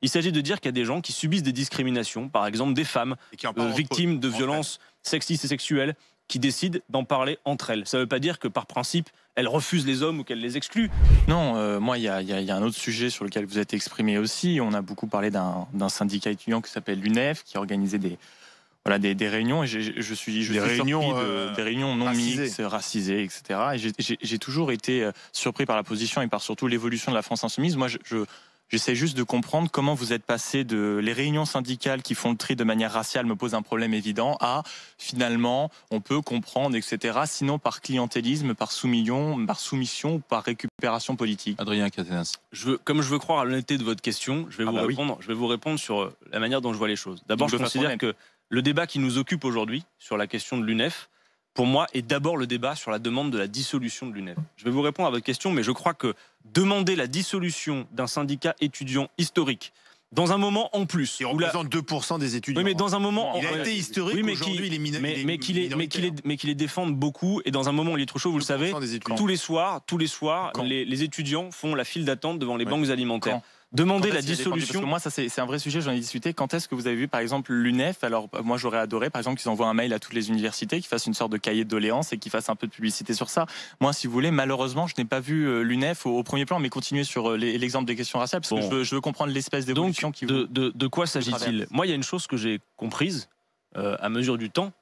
Il s'agit de dire qu'il y a des gens qui subissent des discriminations, par exemple des femmes victimes de violences sexistes et sexuelles, qui décident d'en parler entre elles. Ça ne veut pas dire que par principe, elles refusent les hommes ou qu'elles les excluent. Non, moi, il y a un autre sujet sur lequel vous êtes exprimé aussi. On a beaucoup parlé d'un syndicat étudiant qui s'appelle l'UNEF, qui organisait des réunions. Et je suis surpris des réunions non mixtes, racisées, etc. Et j'ai toujours été surpris par la position et par surtout l'évolution de la France insoumise. Moi, j'essaie juste de comprendre comment vous êtes passé de les réunions syndicales qui font le tri de manière raciale me posent un problème évident à finalement on peut comprendre, etc. Sinon par clientélisme, par soumission, par récupération politique. Adrien Quatennens. Comme je veux croire à l'honnêteté de votre question, je vais vous répondre sur la manière dont je vois les choses. D'abord, je considère que le débat qui nous occupe aujourd'hui sur la question de l'UNEF, pour moi, est d'abord le débat sur la demande de la dissolution de l'UNEF. Je vais vous répondre à votre question, mais je crois que demander la dissolution d'un syndicat étudiant historique, dans un moment en plus... Il représente 2% des étudiants. Oui, mais dans un moment... Il a été historique, oui, aujourd'hui il est minoritaire. Mais qu'il les défende beaucoup, et dans un moment où il est trop chaud, vous le savez, tous les soirs, les étudiants font la file d'attente devant les banques alimentaires. Demander la dissolution. Parce que moi, ça c'est un vrai sujet, j'en ai discuté. Quand est-ce que vous avez vu, par exemple, l'UNEF? Alors, moi, j'aurais adoré, par exemple, qu'ils envoient un mail à toutes les universités, qu'ils fassent une sorte de cahier de doléances et qu'ils fassent un peu de publicité sur ça. Moi, si vous voulez, malheureusement, je n'ai pas vu l'UNEF au premier plan, mais continuer sur l'exemple des questions raciales, parce que je veux comprendre l'espèce d'évolution qui vous... De quoi s'agit-il? Moi, il y a une chose que j'ai comprise à mesure du temps,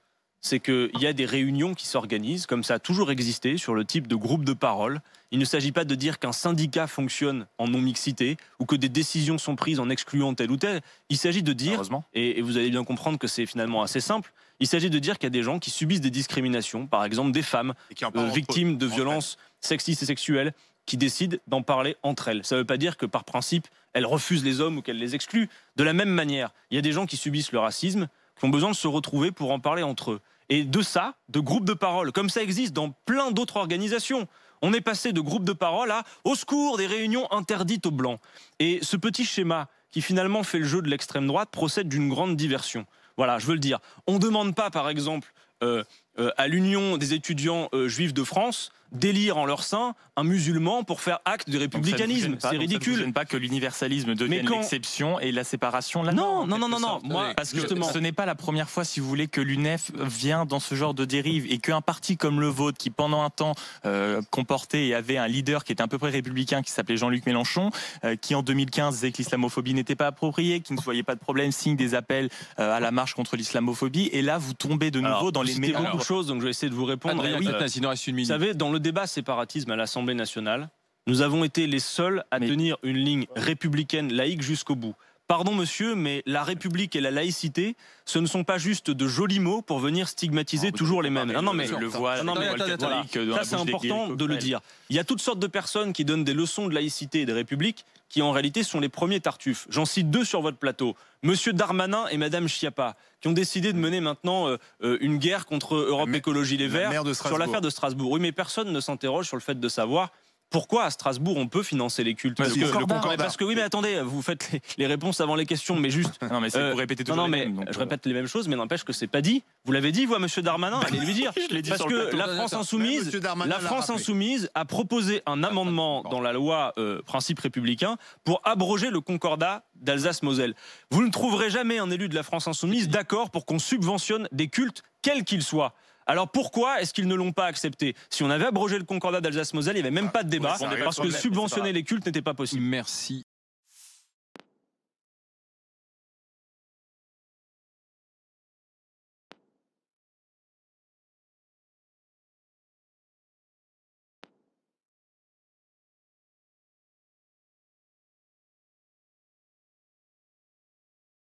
c'est qu'il y a des réunions qui s'organisent, comme ça a toujours existé, sur le type de groupe de parole. Il ne s'agit pas de dire qu'un syndicat fonctionne en non-mixité ou que des décisions sont prises en excluant tel ou tel. Il s'agit de dire, et vous allez bien comprendre que c'est finalement assez simple, il s'agit de dire qu'il y a des gens qui subissent des discriminations, par exemple des femmes victimes de violences sexistes et sexuelles, qui décident d'en parler entre elles. Ça ne veut pas dire que par principe, elles refusent les hommes ou qu'elles les excluent. De la même manière, il y a des gens qui subissent le racisme, qui ont besoin de se retrouver pour en parler entre eux. Et de ça, de groupes de parole, comme ça existe dans plein d'autres organisations. On est passé de groupes de parole à « au secours, des réunions interdites aux Blancs ». Et ce petit schéma qui finalement fait le jeu de l'extrême droite procède d'une grande diversion. Voilà, je veux le dire. On ne demande pas, par exemple, à l'Union des étudiants juifs de France d'élire en leur sein un musulman pour faire acte de républicanisme. C'est ridicule. Ça ne pas que l'universalisme devienne l'exception et la séparation. Là, non. Moi, parce que ce n'est pas la première fois, si vous voulez, que l'UNEF vient dans ce genre de dérive et qu'un parti comme le vôtre, qui pendant un temps comportait et avait un leader qui était à peu près républicain, qui s'appelait Jean-Luc Mélenchon, qui en 2015 disait que l'islamophobie n'était pas appropriée, qu'il ne voyait pas de problème, signe des appels à la marche contre l'islamophobie. Et là, vous tombez de nouveau dans les méandres. Beaucoup de choses, donc je vais essayer de vous répondre. Il nous reste une minute. Vous savez, dans le débat séparatisme à l'Assemblée nationale, nous avons été les seuls à tenir une ligne républicaine laïque jusqu'au bout. Pardon monsieur, mais la République et la laïcité, ce ne sont pas juste de jolis mots pour venir stigmatiser toujours les mêmes. Non mais le voile catholique, ça c'est important de le dire. Il y a toutes sortes de personnes qui donnent des leçons de laïcité et de République qui en réalité sont les premiers tartuffes. J'en cite deux sur votre plateau. Monsieur Darmanin et Madame Schiappa, qui ont décidé de mener maintenant une guerre contre Europe Écologie Les Verts sur l'affaire de Strasbourg. Oui, mais personne ne s'interroge sur le fait de savoir pourquoi à Strasbourg on peut financer les cultes. Parce que oui, mais attendez, vous faites les réponses avant les questions, mais juste. Non, mais c'est pour répéter toujours les mêmes. Je répète les mêmes choses, mais n'empêche que c'est pas dit. Vous l'avez dit, vous, à Monsieur Darmanin, allez lui dire. Parce que la France insoumise a proposé un amendement dans la loi principe républicain pour abroger le concordat d'Alsace-Moselle. Vous ne trouverez jamais un élu de la France insoumise d'accord pour qu'on subventionne des cultes, quels qu'ils soient. Alors pourquoi est-ce qu'ils ne l'ont pas accepté? Si on avait abrogé le concordat d'Alsace-Moselle, il n'y avait même pas de débat, parce que subventionner les cultes n'était pas possible. Merci.